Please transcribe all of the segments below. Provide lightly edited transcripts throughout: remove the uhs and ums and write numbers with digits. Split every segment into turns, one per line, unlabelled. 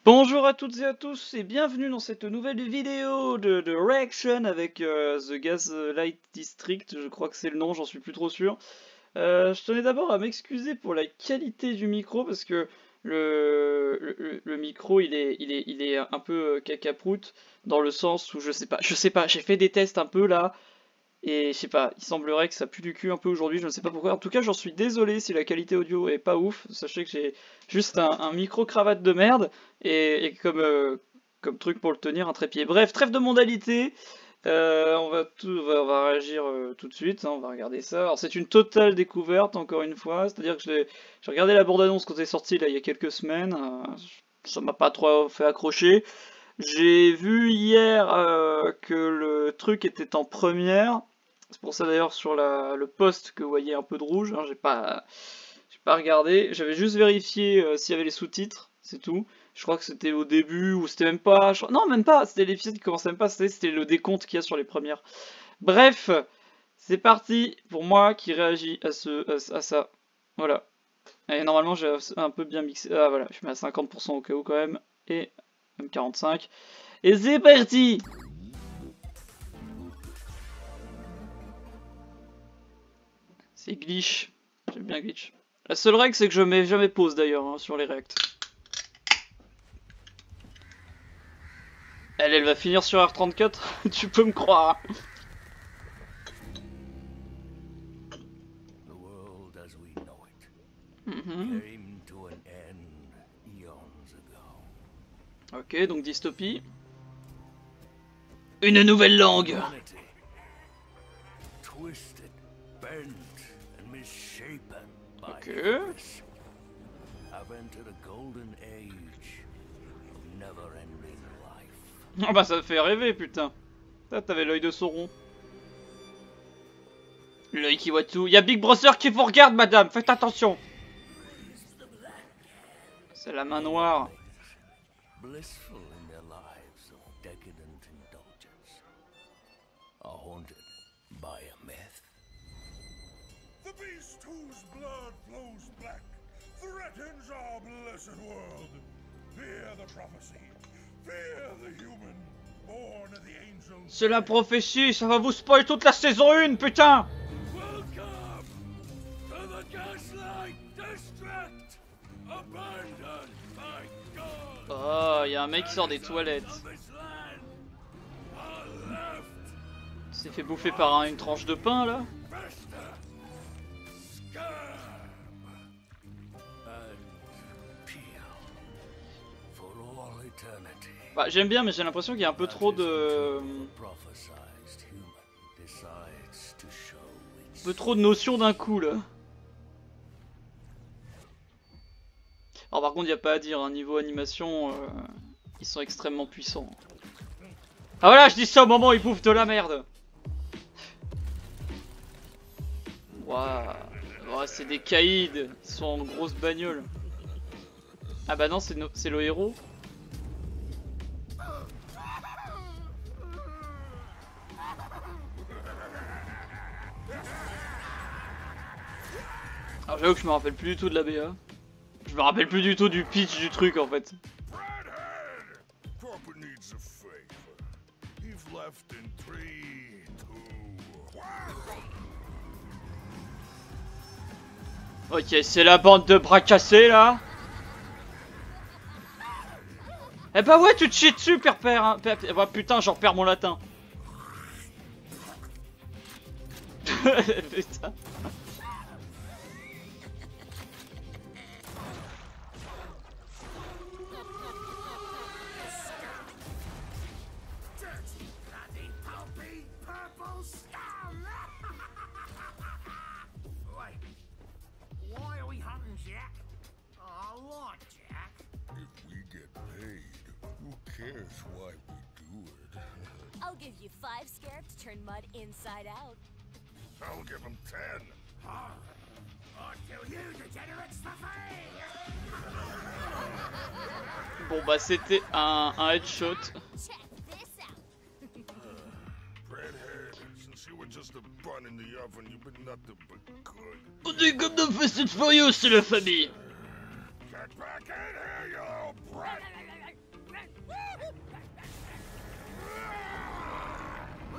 Bonjour à toutes et à tous et bienvenue dans cette nouvelle vidéo de Reaction avec The Gaslight District, je crois que c'est le nom, j'en suis plus trop sûr. Je tenais d'abord à m'excuser pour la qualité du micro parce que le micro il est un peu cacaproute dans le sens où je sais pas, j'ai fait des tests un peu là. Et je sais pas, il semblerait que ça pue du cul un peu aujourd'hui, je ne sais pas pourquoi. En tout cas, j'en suis désolé si la qualité audio est pas ouf. Sachez que j'ai juste un micro-cravate de merde et comme truc pour le tenir, un trépied. Bref, trêve de mondalité. On va réagir tout de suite, hein, on va regarder ça. Alors, c'est une totale découverte, encore une fois. C'est-à-dire que j'ai regardé la bande-annonce quand c'est sorti là, il y a quelques semaines. Ça m'a pas trop fait accrocher. J'ai vu hier que le truc était en première. C'est pour ça d'ailleurs sur le post que vous voyez un peu de rouge, hein, j'ai pas regardé. J'avais juste vérifié s'il y avait les sous-titres, c'est tout. Je crois que c'était au début ou c'était même pas. Non, même pas. C'était l'épisode qui commençait même pas. C'était le décompte qu'il y a sur les premières. Bref, c'est parti pour moi qui réagit à ça. Voilà. Et normalement j'ai un peu bien mixé. Ah voilà, je mets à 50% au cas où quand même et même 45. Et c'est parti! C'est glitch. J'aime bien glitch. La seule règle, c'est que je mets jamais pause d'ailleurs hein, sur les reacts. Elle va finir sur R34, tu peux me croire. Ok, donc dystopie. Une nouvelle langue. Ok. Ah bah ça fait rêver putain. T'avais l'œil de Sauron. L'œil qui voit tout. Y'a Big Brother qui vous regarde madame, faites attention. C'est la main noire.
The beast whose blood flows black threatens our blessed world. Fear the prophecy. Fear the human, born of the angels.
C'est la prophétie, ça va vous spoil toute la saison 1, putain.
Welcome to the Gaslight District, abandoned by God.
Oh, y'a un mec qui sort des toilettes. Il s'est fait bouffer par une tranche de pain là. Bah, j'aime bien, mais j'ai l'impression qu'il y a un peu trop de... Un peu trop de notions d'un coup là. Alors par contre, il n'y a pas à dire, hein, niveau animation, ils sont extrêmement puissants. Ah voilà, je dis ça au moment où ils bouffent de la merde. Waouh, wow, c'est des caïds, ils sont en grosse bagnole. Ah bah non, c'est le héros. Alors j'avoue que je me rappelle plus du tout de la BA. Je me rappelle plus du tout du pitch du truc en fait. Ok, c'est la bande de bras cassés là. Eh bah ouais, tu te chies dessus, père. Hein. Bah putain, j'en perds mon latin. Putain.
I'll give you 5 scarab to turn mud inside out.
I'll give him 10. I'll kill you, degenerates, for free.
Bon bah c'était un headshot.
Check this out.
Redhead, since you were just a bun in the oven, you've been nothing but good.
On est comme dans Fast and Furious, c'est la famille.
Get back in here, you little brat.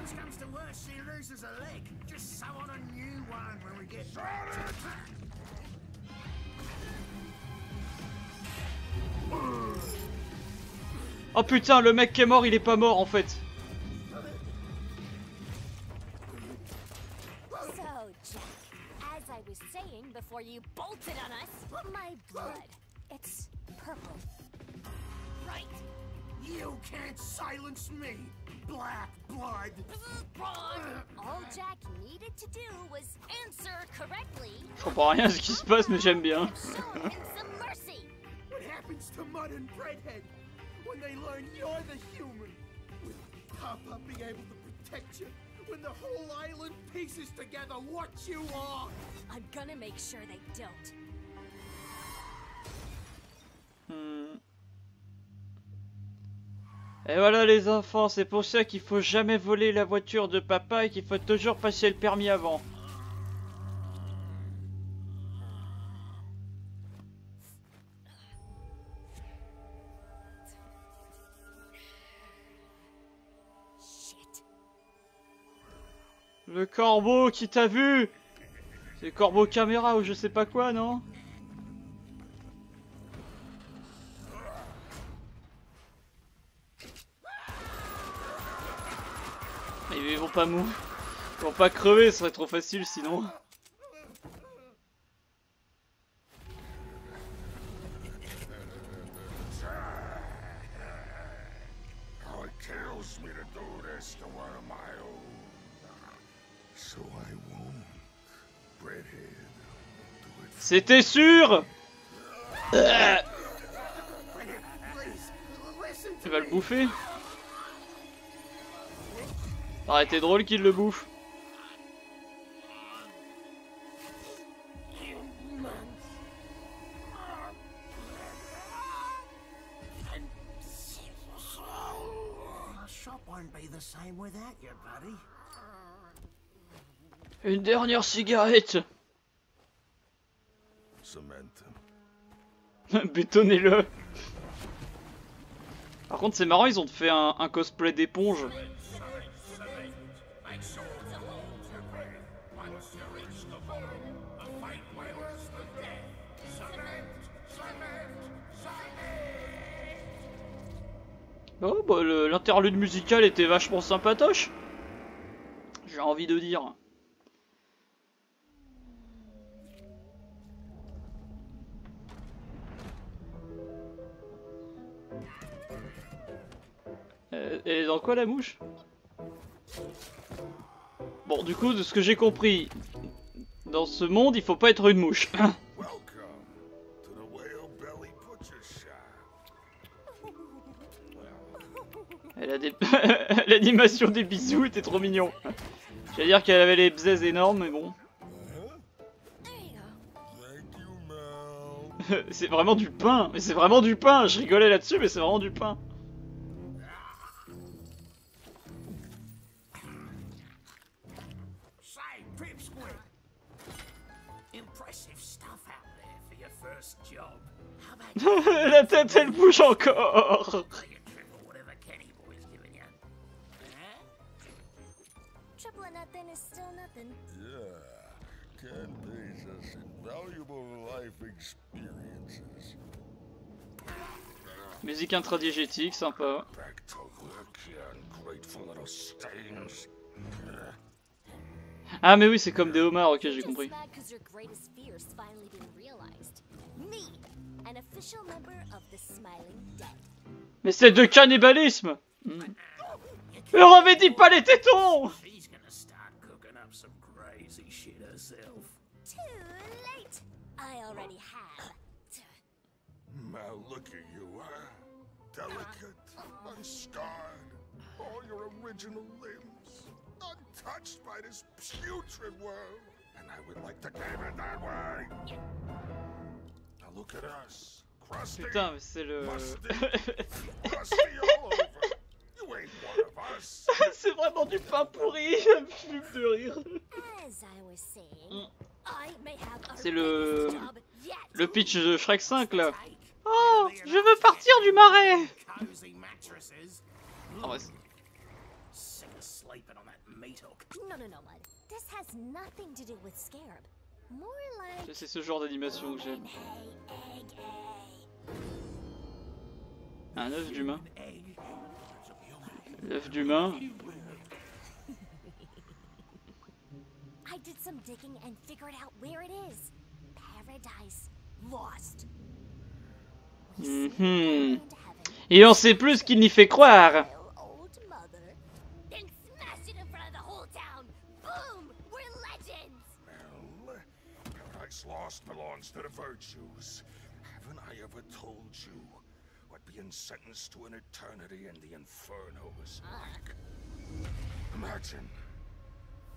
Worst comes to worst, she loses a leg. Just sew on a new one when we get back to the pack.
Oh putain, le mec qui est mort, il est pas mort en fait.
So, Jack, as I was saying before you bolted on us, my blood, it's purple.
Right. You can't silence me, black blood.
All Jack needed to do was answer correctly.
Je comprends rien à ce qui se passe, mais j'aime bien.
Show him some mercy.
What happens to Mud and Breadhead when they learn you're the human? Will Papa be able to protect you when the whole island pieces together what you are?
I'm gonna make sure they don't.
Et voilà les enfants, c'est pour ça qu'il faut jamais voler la voiture de papa et qu'il faut toujours passer le permis avant.
Shit.
Le corbeau qui t'a vu. C'est le corbeau caméra ou je sais pas quoi, non? Ils vont pas mourir. Ils vont pas crever, ce serait trop facile sinon.
Oh, it kills me to do this to one of my own. So I won't. Breadhead. Do it.
C'était sûr.
Please, listen
Tu
to
vas le
me.
bouffer. Ça aurait été drôle qu'il le bouffe.
Our shop won't be the same without you, buddy.
Une dernière cigarette.
Cement.
Bétonnez-le. Par contre c'est marrant, ils ont fait un cosplay d'éponge. Oh bah l'interlude musical était vachement sympatoche. J'ai envie de dire. Elle est dans quoi la mouche? Bon du coup de ce que j'ai compris, dans ce monde il faut pas être une mouche.
Welcome to the Whale Belly Butcher Shop.
Elle a des... L'animation des bisous était trop mignon. J'allais dire qu'elle avait les bzaises énormes mais bon.
There you go.
Thank you, Mel.
C'est vraiment du pain. Mais c'est vraiment du pain. Je rigolais là-dessus mais c'est vraiment du pain.
Say, Pipsqueak. Impressive stuff out there for your first job. How about
La tête elle bouge encore.
you trip or whatever Kenny Boy's giving you? Huh?
Triple or nothing is still nothing.
Yeah, Ken pays us invaluable life experiences.
Musique intradiégétique, sympa.
Back to work, you ungrateful little stains.
Ah mais oui c'est comme des homards, ok j'ai compris.
Just mad 'cause your greatest fear's finally been realized. Me, an official member of the Smiling Dead.
Mais c'est de cannibalisme. Mais revêtis pas les tétons.
She's gonna start cooking up some crazy shit herself.
Too late. I already have.
Mal, look at you, huh? Delicate, unscarred, all your original limbs, untouched by this putrid world. And I would like to keep it that way. Now look at us, crusty,
Putain mais c'est le...
crusty all over. You ain't one of us.
C'est vraiment du pain pourri. Ça me fume de rire.
As I was saying, I may have a
C'est le...
job yet.
Le pitch de Shrek 5 là.
Take
Oh, je veux partir du marais.
cozy mattresses.
Ah ouais,
Sick of sleeping on that meat hook.
No, Mud. This has nothing to do with Scarab. More like...
C'est ce genre d'animation que j'aime. Un œuf d'humain. L'œuf d'humain.
I did some digging and figured out where it is. Paradise lost.
Et on sait plus ce qu'il n'y fait croire.
Old mother. Then smash it in front of the whole town. Boom! We're legends.
Well, Paradise Lost belongs to the Virtues. Haven't I ever told you what being sentenced to an eternity in the Inferno is like? Imagine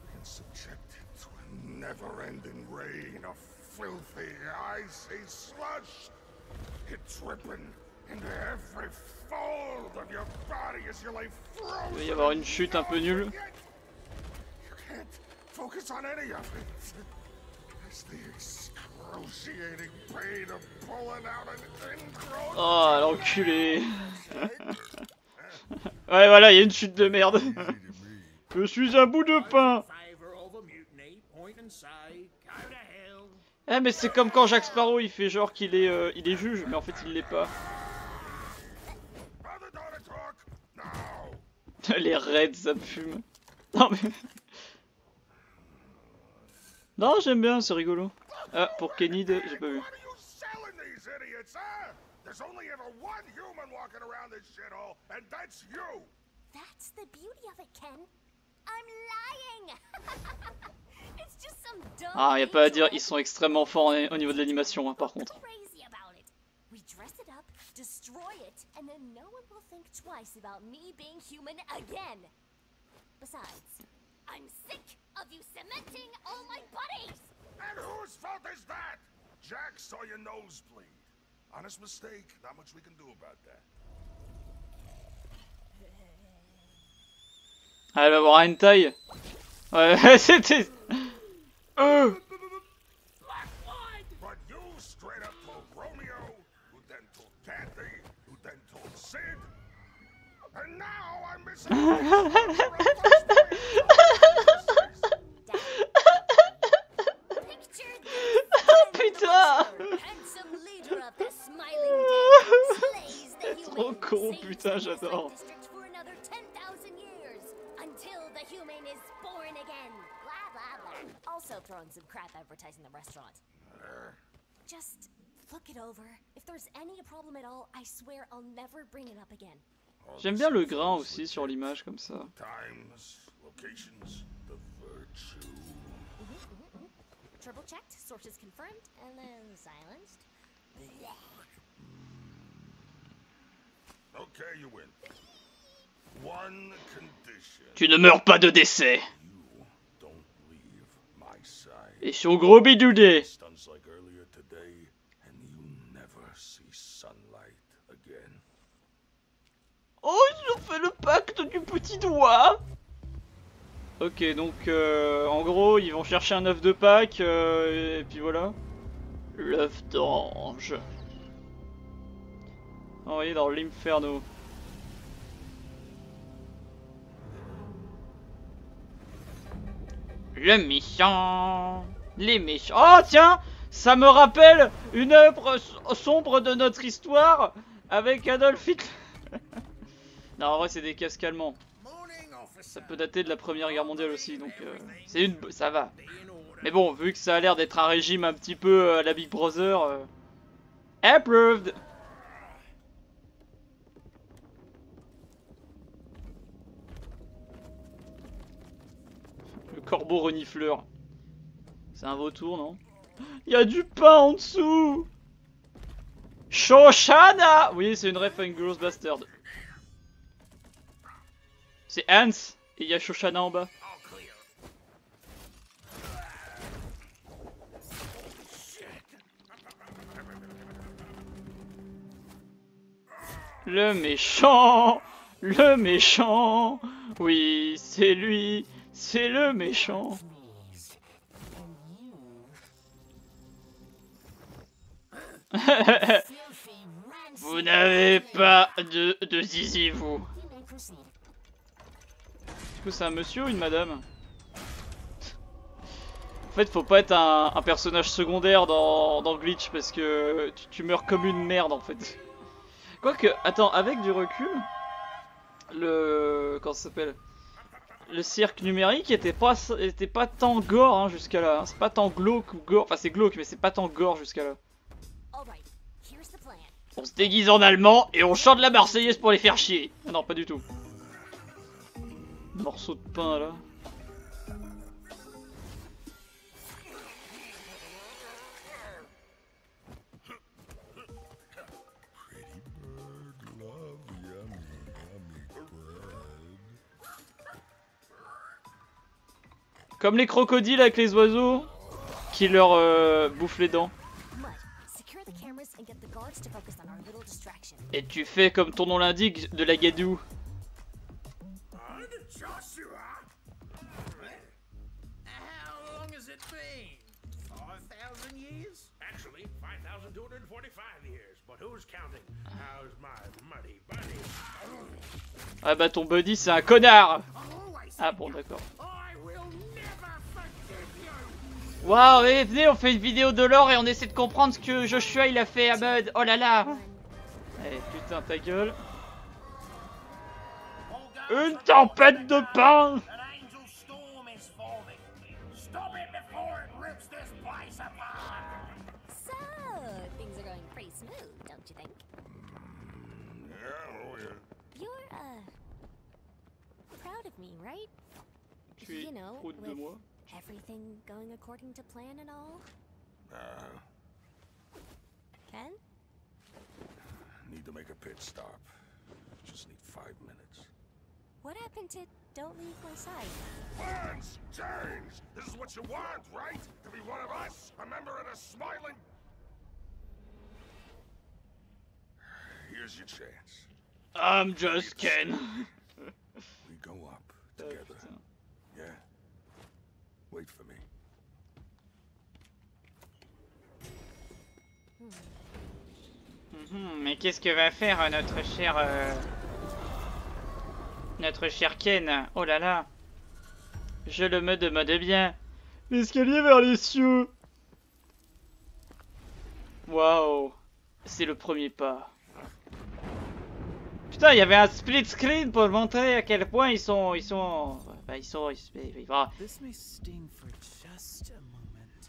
being subjected to a never-ending rain of filthy, icy slush. It's dripping into every fold of your body as you lay frozen.
Il va y avoir une chute un peu nulle.
You can't focus on any of it. It's the excruciating pain of pulling out an ingrown.
Oh l'enculé. Ouais voilà, il y a une chute de merde. Je suis un bout de pain. Eh mais c'est comme quand Jack Sparrow il fait genre qu'il est juge, mais en fait il l'est pas. Les raids ça fume. Non mais... Non j'aime bien, c'est rigolo. Ah pour Kenny, j'ai pas vu.
That's the beauty of it, Ken. I'm lying. It's just some dumb.
Ah, y a pas à dire, ils sont extrêmement forts au niveau de l'animation, hein, par contre.
Crazy about it. We dress it up, destroy it, and then no one will think twice about me being human again. Besides, I'm sick of you cementing all my buddies.
And whose fault is that? Jack saw your nose bleed. Honest mistake. Not much we can do about that.
Ah, elle va avoir une taille. Ouais, c'était...
But you straight up told Romeo, who then told Kathy, who then told Sid, and now I'm missing.
Putain.
Handsome leader of the Smiling Dead slays the human.
Trop con, putain, j'adore.
For another 10,000 years until the human is born again. Blah blah blah. Also throwing some crap advertising the restaurant. Just look it over. If there's any problem at all, I swear I'll never bring it up again.
J'aime bien le grain aussi sur l'image comme ça.
Times, locations, the virtue.
Triple checked, sources confirmed, and then silenced.
Okay, you win. One condition.
Tu ne meurs pas de décès.
You don't leave my side.
Et sur gros bidoudé.
Stunts like earlier today, and you never see sunlight again.
Oh, ils ont fait le pacte du petit doigt. Ok, donc en gros, ils vont chercher un œuf de Pâques, et puis voilà. L'œuf d'ange. Envoyé dans l'Inferno. Le méchant. Les méchants. Oh tiens, ça me rappelle une œuvre sombre de notre histoire avec Adolf Hitler. Non, en vrai, c'est des casques allemands. Ça peut dater de la Première Guerre mondiale aussi, donc ça va. Mais bon, vu que ça a l'air d'être un régime un petit peu à la Big Brother, approved. Le corbeau renifleur. C'est un vautour, non? Il y a du pain en dessous. Shoshana. Oui, c'est une ref à Inglourious Bastard. C'est Hans et il y a Shoshana en bas. Le méchant, oui, c'est lui, c'est le méchant. Vous n'avez pas de zizi, vous. coup, c'est un monsieur ou une madame? En fait, faut pas être un personnage secondaire dans Glitch parce que tu meurs comme une merde en fait. Quoique, attends, avec du recul, comment ça s'appelle? Le cirque numérique était pas tant gore hein, jusqu'à là. Hein. C'est pas tant glauque ou gore. Enfin, c'est glauque, mais c'est pas tant gore jusqu'à là. On se déguise en allemand et on chante la Marseillaise pour les faire chier. Ah non, pas du tout. Morceau de pain là. Comme les crocodiles avec les oiseaux qui leur bouffent les dents. Et tu fais comme ton nom l'indique, de la gadoue. Ah bah ton buddy c'est un connard. Ah bon d'accord. Waouh, venez on fait une vidéo de l'or et on essaie de comprendre ce que Joshua il a fait à Bud. Oh là là. Eh putain ta gueule. Une tempête de pain. Tu es proud de moi.
Everything going according to plan and all? Ken?
Need to make a pit stop. Just need 5 minutes.
What happened to don't leave my side?
Plans changed! This is what you want, right? To be one of us? A member of the Smiling... Here's your chance.
I'm just Ken.
We go up together. Yeah? Wait for me.
Mais qu'est-ce que va faire notre cher Ken? Oh là là. Je le me demande bien. L'escalier vers les cieux. Waouh. C'est le premier pas. Putain, il y avait un split screen pour montrer à quel point ils sont.
This may sting for just a moment.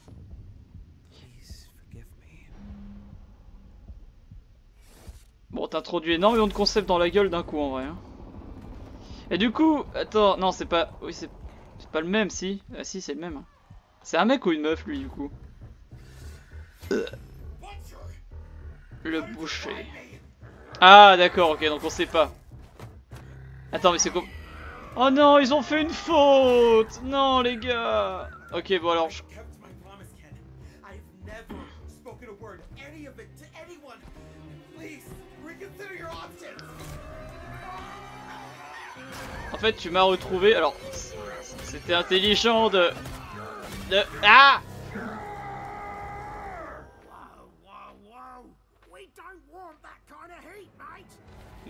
Please forgive me.
Bon, t'introduis énormément de concepts dans la gueule d'un coup en vrai. Hein. Et du coup, attends, non, c'est pas. Oui, c'est pas le même, si. Ah, si, c'est le même. C'est un mec ou une meuf, lui, du coup? Le boucher. Ah, d'accord, ok, donc on sait pas. Attends, mais c'est quoi? Oh non, ils ont fait une faute! Non, les gars! Ok, bon, alors. En fait, tu m'as retrouvé. Alors, c'était intelligent de. Ah!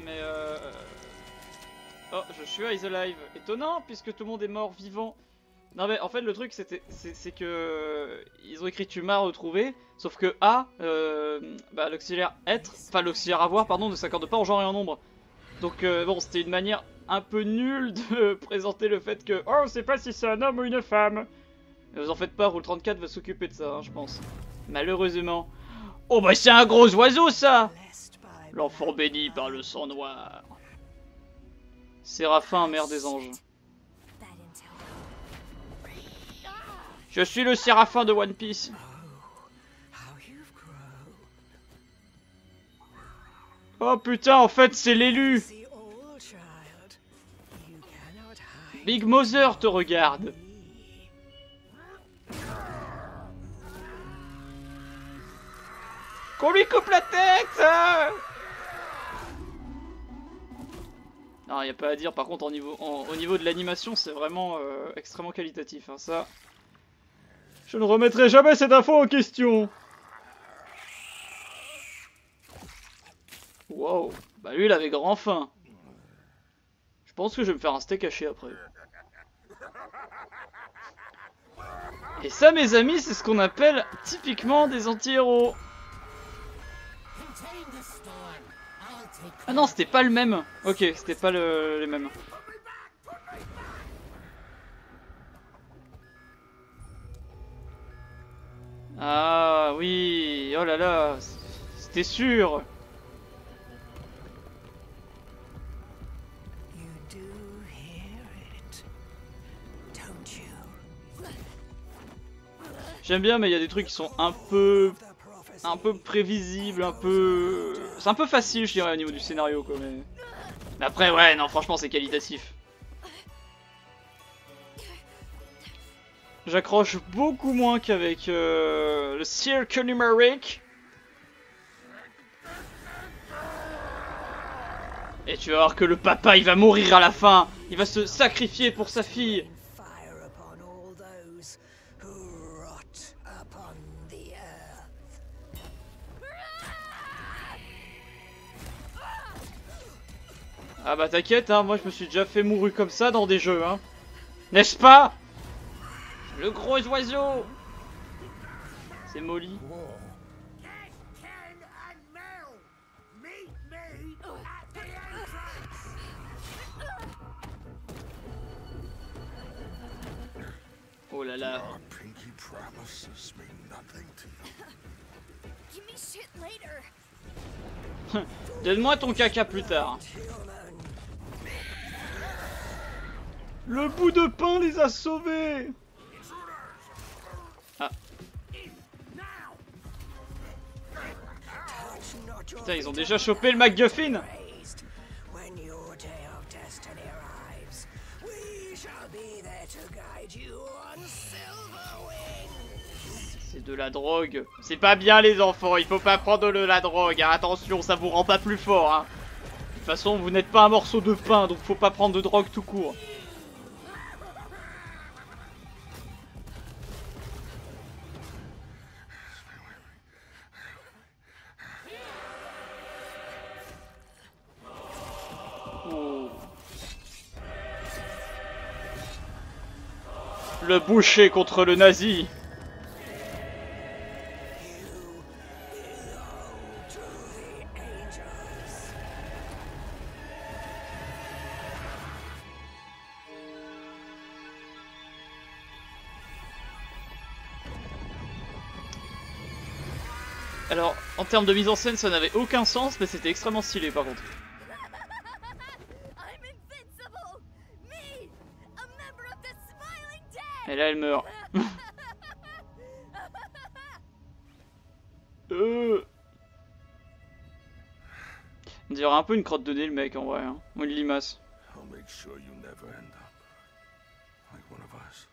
Mais oh, Joshua is alive. Étonnant, puisque tout le monde est mort vivant. Non mais en fait le truc c'est que ils ont écrit tu m'as retrouvé, sauf que A, bah, l'auxiliaire être, enfin l'auxiliaire avoir pardon, ne s'accorde pas en genre et en nombre. Donc bon, c'était une manière un peu nulle de présenter le fait que oh, on sait pas si c'est un homme ou une femme. Mais vous en faites pas, Rule 34 va s'occuper de ça, hein, je pense. Malheureusement. Oh bah c'est un gros oiseau ça. L'enfant béni par le sang noir. Séraphin, mère des anges. Je suis le Séraphin de One Piece. Oh putain, en fait c'est l'élu. Big Mother te regarde. Qu'on lui coupe la tête. Non, y a pas à dire. Par contre, au niveau de l'animation, c'est vraiment extrêmement qualitatif. Hein, ça, je ne remettrai jamais cette info en question. Wow. Bah lui, il avait grand faim. Je pense que je vais me faire un steak haché après. Et ça, mes amis, c'est ce qu'on appelle typiquement des anti-héros. Ah non, c'était pas le même. Ok, c'était pas les mêmes. Ah oui, oh là là, c'était sûr.
You do hear it, don't you?
J'aime bien, mais il y a des trucs qui sont un peu prévisibles, c'est un peu facile, je dirais, au niveau du scénario, quoi. Mais après, ouais, non, franchement, c'est qualitatif. J'accroche beaucoup moins qu'avec le cirque numérique. Et tu vas voir que le papa, il va mourir à la fin. Il va se sacrifier pour sa fille.
Fire upon all those who rot upon the earth.
Ah bah t'inquiète, hein, moi je me suis déjà fait mourir comme ça dans des jeux, hein. N'est-ce pas? Le gros oiseau. C'est Molly.
Ken and Mel, meet me at the entrance.
Oh là là.
Our pinky promises mean nothing to you.
Give me shit later.
Donne-moi ton caca plus tard. Le bout de pain les a sauvés. Ah. Putain, ils ont déjà chopé le MacGuffin.
When your day of destiny arrives, we shall be there to guide you on Silverwing.
C'est de la drogue. C'est pas bien les enfants, il faut pas prendre de la drogue. Hein. Attention, ça vous rend pas plus fort. Hein. De toute façon, vous n'êtes pas un morceau de pain, donc faut pas prendre de drogue tout court. Oh. Le boucher contre le nazi. Alors, en termes de mise en scène, ça n'avait aucun sens, mais c'était extrêmement stylé par contre.
I'm invincible. Me, a member of the Smiling Dead.
Et là, elle meurt. On dirait un peu une crotte de nez le mec en vrai, hein. Ou une limace.
I'll make sure you never end up like one of us.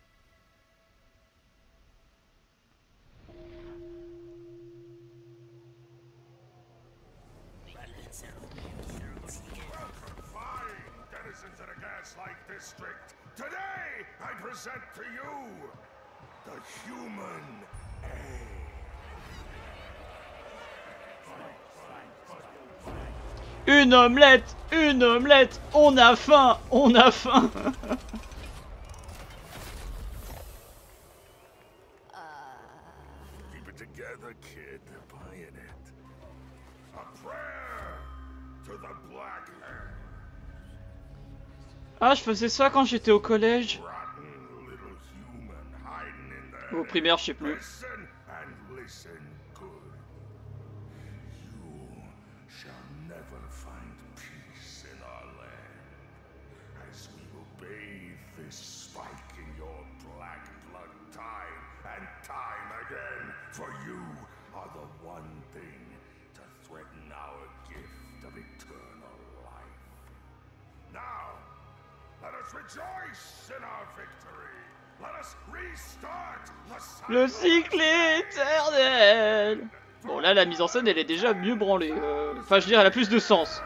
Fine, denizens of the Gaslight District. Today, I present to you the Human Egg.
Une omelette, on a faim, on a faim.
Keep it together, kid. Buying it. A prayer to the Black Hand.
Ah, je faisais ça quand j'étais au collège.
Rotten little human hiding in there.
Au primaire, je sais plus.
Listen and listen good. You shall never find peace in our land, as we will bathe this spike in your black blood time and time again. For you are the one thing to threaten our gift of eternal life. Now, let us rejoice in our victory. Let us restart the
Le
cycle.
cycle éternel. Bon là, la mise en scène, elle est déjà mieux branlée. Enfin, je veux dire, elle a plus de sens.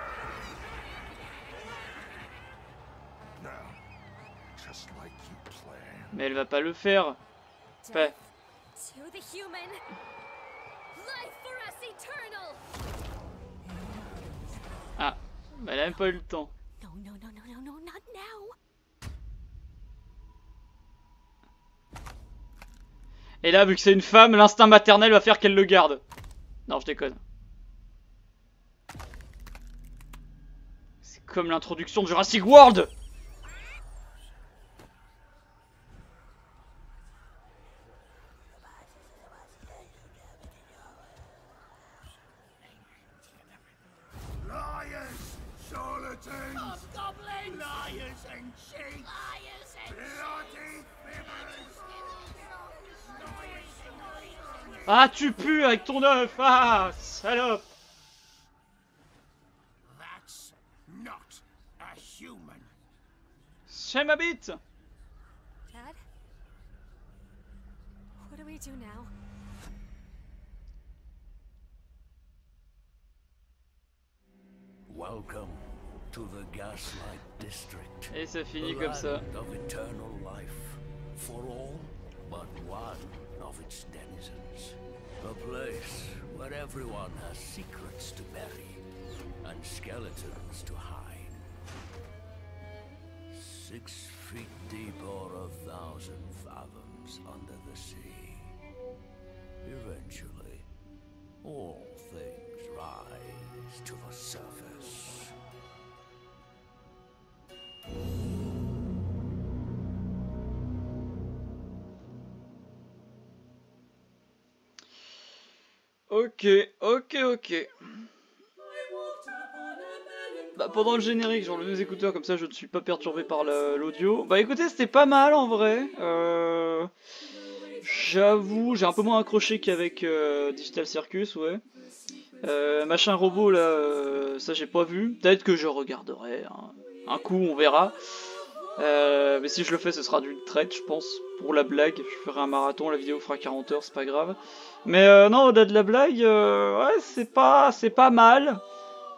Now, just like you planned.
Mais elle va pas le faire. Enfin,
Death to the human. Life for us eternal.
ah, bah, elle a même pas eu le temps.
No, no, no, no, no, no, not now.
Et là, vu que c'est une femme, l'instinct maternel va faire qu'elle le garde. Non, je déconne. C'est comme l'introduction de Jurassic World.
Liars, charlatans, hobgoblins, liars and cheats, liars and bloody fibbers.
Ah, tu pues avec ton œuf. Ah, salope.
That's not a human.
C'est ma bite.
Dad? What do we do now?
Welcome to the Gaslight District.
Et ça finit
the
comme ça.
land of eternal life for all but one of its denizens. A place where everyone has secrets to bury and skeletons to hide. 6 feet deep or 1,000 fathoms under the sea. Eventually, all things rise to the surface.
Ok. Bah, pendant le générique, j'ai enlevé mes écouteurs, comme ça je ne suis pas perturbé par l'audio. Bah écoutez, c'était pas mal en vrai. J'avoue, j'ai un peu moins accroché qu'avec Digital Circus, ouais. Machin robot là, ça j'ai pas vu. Peut-être que je regarderai un coup, on verra. Mais si je le fais, ce sera d'une traite, je pense. Pour la blague, je ferai un marathon, la vidéo fera 40 heures, c'est pas grave. Mais non, au-delà de la blague, ouais, c'est pas mal.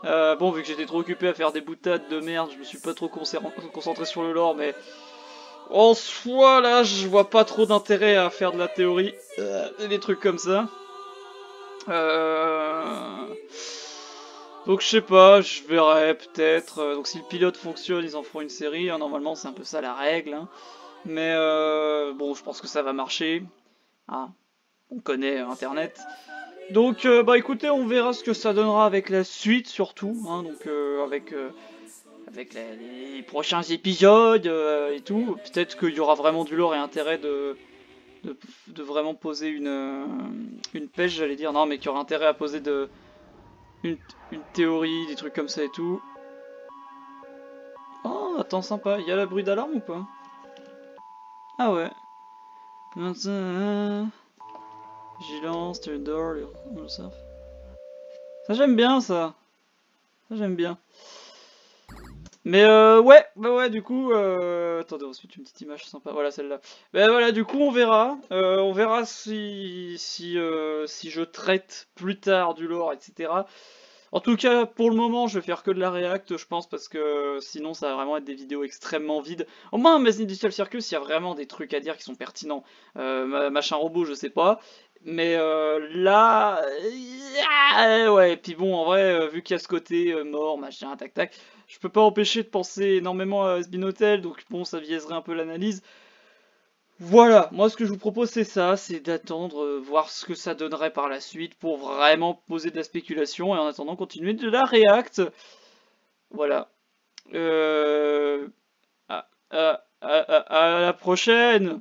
Bon, vu que j'étais trop occupé à faire des boutades de merde, je me suis pas trop concentré sur le lore, mais en soi, là, je vois pas trop d'intérêt à faire de la théorie, des trucs comme ça. Donc je sais pas, je verrai peut-être. Donc si le pilote fonctionne, ils en feront une série, hein, normalement c'est un peu ça la règle. Hein. Mais bon, je pense que ça va marcher. Ah, on connaît Internet. Donc bah écoutez, on verra ce que ça donnera avec la suite surtout, hein, donc avec les prochains épisodes et tout. Peut-être qu'il y aura vraiment du lore et intérêt de vraiment poser une pêche, j'allais dire. Non, mais qu'il y aura intérêt à poser une théorie, des trucs comme ça et tout. Oh, attends, sympa. Il y a la bruit d'alarme ou pas? Ah ouais. Vigilance, turn door, ça j'aime bien ça. Ça j'aime bien. Mais ouais, du coup, attendez, on se met une petite image sympa, voilà celle-là. Ben voilà, du coup on verra si je traite plus tard du lore, etc. En tout cas, pour le moment, je vais faire que de la react, je pense, parce que sinon ça va vraiment être des vidéos extrêmement vides. Au moins, Amazing Digital Circus, il y a vraiment des trucs à dire qui sont pertinents. Machin robot, je sais pas. Mais là, ouais, et puis bon, en vrai, vu qu'il y a ce côté mort, machin, tac tac, je peux pas empêcher de penser énormément à Has Been Hotel, donc bon, ça biaiserait un peu l'analyse. Voilà, moi ce que je vous propose c'est ça, c'est d'attendre, voir ce que ça donnerait par la suite pour vraiment poser de la spéculation et en attendant continuer de la react. Voilà. À la prochaine!